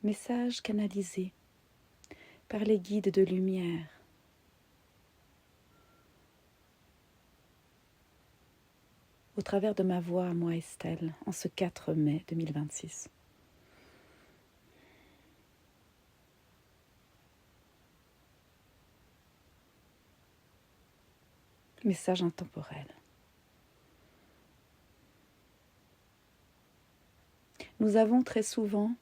Message canalisé par les guides de lumière. Au travers de ma voix, moi Estelle, en ce 4 mai 2026. Message intemporel. Nous avons très souvent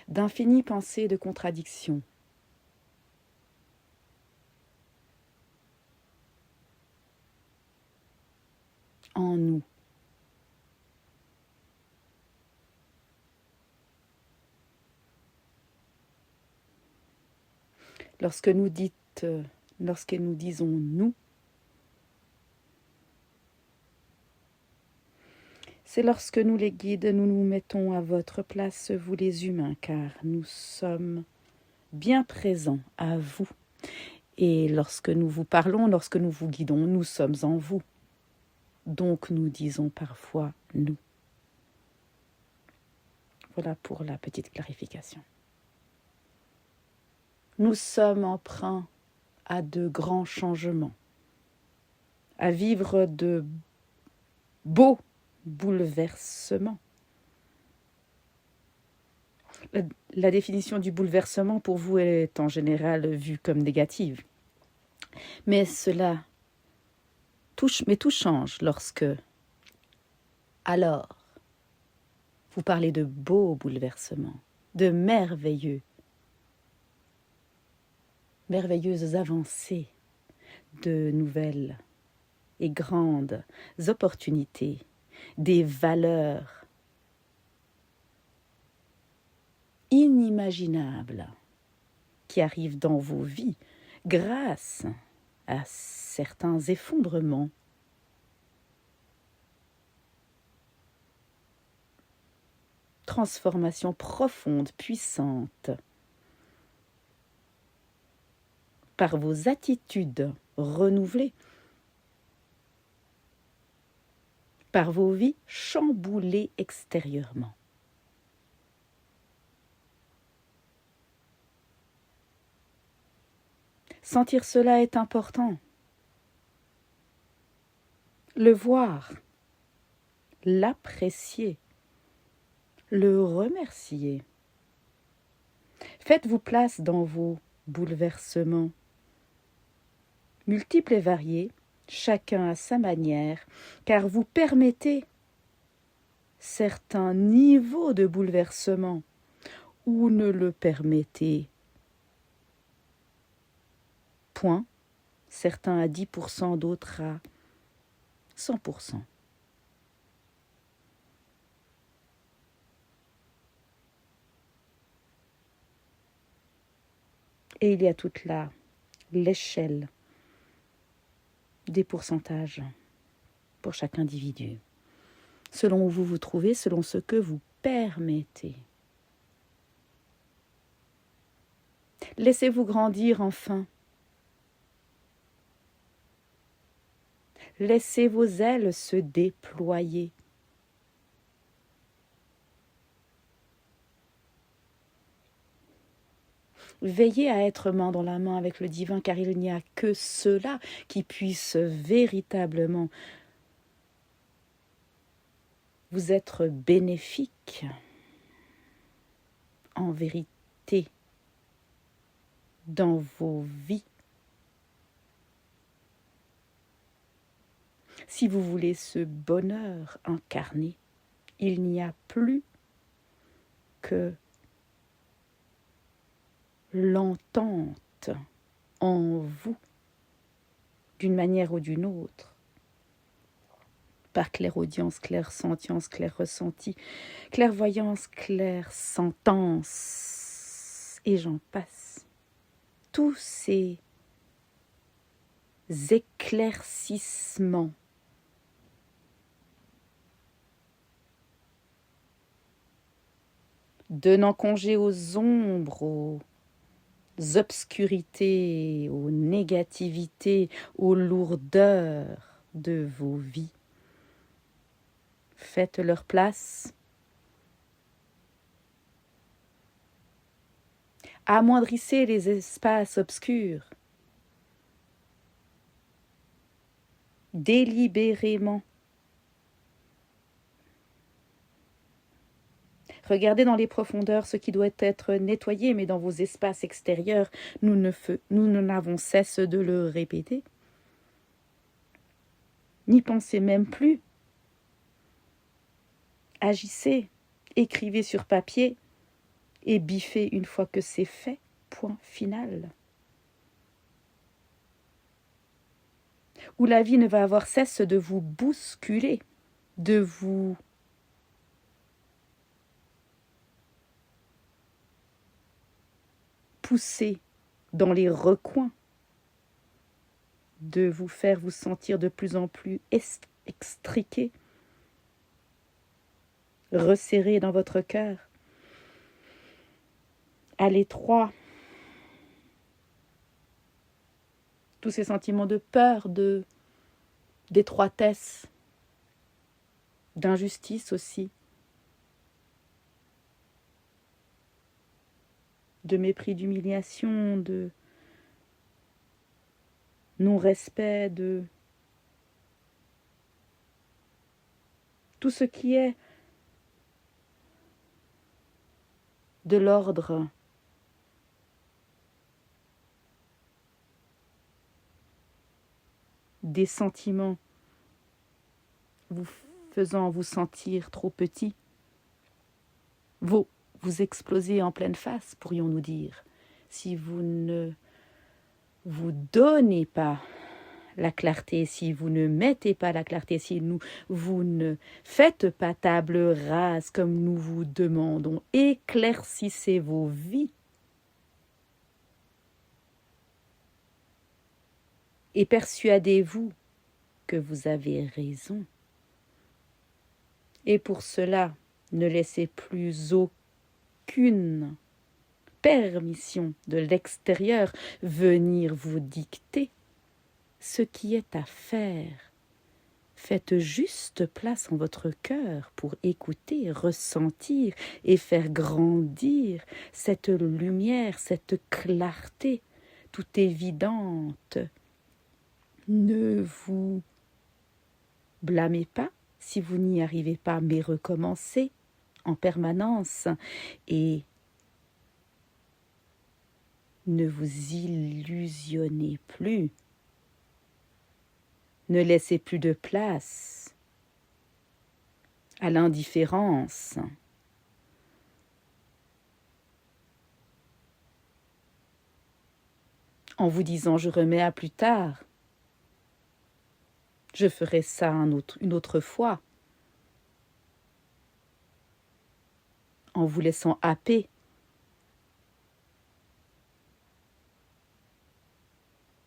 d'infinies pensées de contradiction. En nous. Lorsque nous disons nous, c'est lorsque nous les guides, nous nous mettons à votre place, vous les humains, car nous sommes bien présents à vous. Et lorsque nous vous parlons, lorsque nous vous guidons, nous sommes en vous. Donc nous disons parfois nous. Voilà pour la petite clarification. Nous sommes emprunts à de grands changements, à vivre de beaux bouleversements. La définition du bouleversement pour vous est en général vue comme négative. Mais tout change lorsque, alors, vous parlez de beaux bouleversements, de merveilleuses avancées, de nouvelles et grandes opportunités, des valeurs inimaginables qui arrivent dans vos vies grâce à certains effondrements. Transformation profonde, puissante, par vos attitudes renouvelées, par vos vies chamboulées extérieurement. Sentir cela est important. Le voir, l'apprécier, le remercier. Faites-vous place dans vos bouleversements, multiples et variés, chacun à sa manière, car vous permettez certains niveaux de bouleversement ou ne le permettez point, certains à 10%, d'autres à 100%. Et il y a toute l'échelle des pourcentages pour chaque individu, selon où vous vous trouvez, selon ce que vous permettez. Laissez-vous grandir enfin. Laissez vos ailes se déployer. Veillez à être main dans la main avec le divin, car il n'y a que cela qui puisse véritablement vous être bénéfique. En vérité, dans vos vies. Si vous voulez ce bonheur incarné, il n'y a plus que l'entente en vous, d'une manière ou d'une autre, par clairaudience, clairsentience, clair-ressenti, clairvoyance, clairsentence, et j'en passe. Tous ces éclaircissements donnant congé aux ombres, aux obscurités, aux négativités, aux lourdeurs de vos vies. Faites leur place. Amoindrissez les espaces obscurs. Délibérément. Regardez dans les profondeurs ce qui doit être nettoyé, mais dans vos espaces extérieurs, nous n'avons cesse de le répéter. N'y pensez même plus. Agissez, écrivez sur papier et biffez une fois que c'est fait, point final. Où la vie ne va avoir cesse de vous bousculer, de vous pousser dans les recoins, de vous faire vous sentir de plus en plus extriqué, resserré dans votre cœur, à l'étroit. Tous ces sentiments de peur, d'étroitesse, d'injustice aussi, de mépris, d'humiliation, de non-respect, de tout ce qui est de l'ordre des sentiments vous faisant vous sentir trop petit, vous explosez en pleine face, pourrions-nous dire, si vous ne vous donnez pas la clarté, si vous ne mettez pas la clarté, si vous ne faites pas table rase comme nous vous demandons, éclaircissez vos vies. Et persuadez-vous que vous avez raison. Et pour cela, ne laissez plus aucune permission de l'extérieur venir vous dicter ce qui est à faire. Faites juste place en votre cœur pour écouter, ressentir et faire grandir cette lumière, cette clarté tout évidente. Ne vous blâmez pas si vous n'y arrivez pas, mais recommencez en permanence et ne vous illusionnez plus. Ne laissez plus de place à l'indifférence. En vous disant « je remets à plus tard ». Je ferai ça une autre fois, en vous laissant happer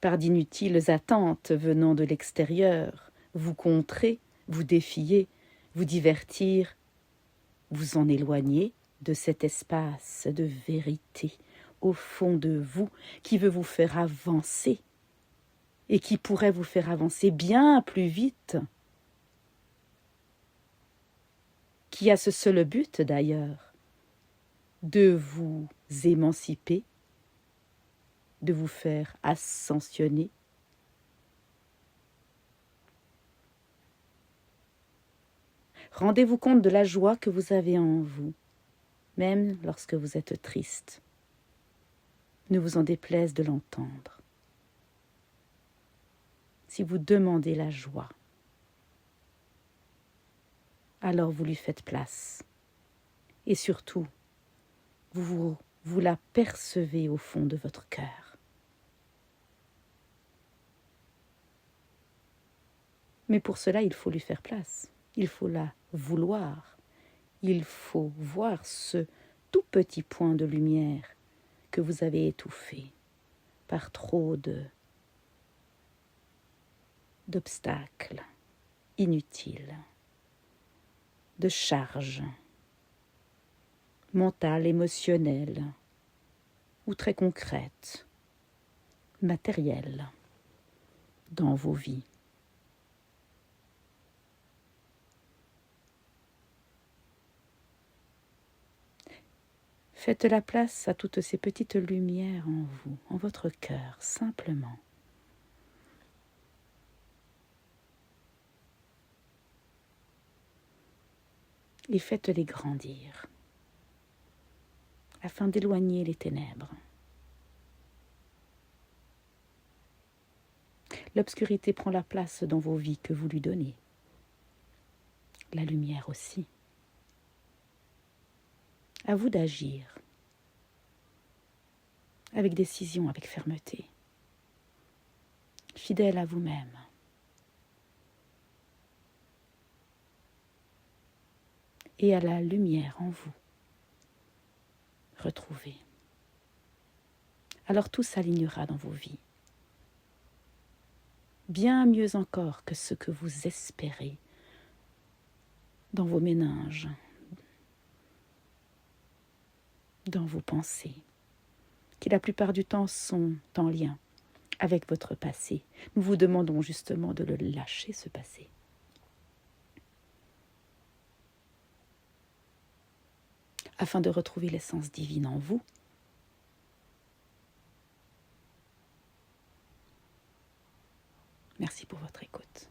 par d'inutiles attentes venant de l'extérieur, vous contrer, vous défier, vous divertir, vous en éloigner de cet espace de vérité au fond de vous qui veut vous faire avancer et qui pourrait vous faire avancer bien plus vite, qui a ce seul but d'ailleurs, de vous émanciper, de vous faire ascensionner. Rendez-vous compte de la joie que vous avez en vous, même lorsque vous êtes triste. Ne vous en déplaise de l'entendre. Si vous demandez la joie, alors vous lui faites place. Et surtout, vous la percevez au fond de votre cœur. Mais pour cela, il faut lui faire place. Il faut la vouloir. Il faut voir ce tout petit point de lumière que vous avez étouffé par trop d'obstacles inutiles, de charges mentales, émotionnelles ou très concrètes, matérielles dans vos vies. Faites la place à toutes ces petites lumières en vous, en votre cœur, simplement. Et faites-les grandir, afin d'éloigner les ténèbres. L'obscurité prend la place dans vos vies que vous lui donnez. La lumière aussi. À vous d'agir, avec décision, avec fermeté, fidèle à vous-même. Et à la lumière en vous. Retrouvez. Alors tout s'alignera dans vos vies. Bien mieux encore que ce que vous espérez dans vos méninges, dans vos pensées, qui la plupart du temps sont en lien avec votre passé. Nous vous demandons justement de le lâcher, ce passé. Afin de retrouver l'essence divine en vous. Merci pour votre écoute.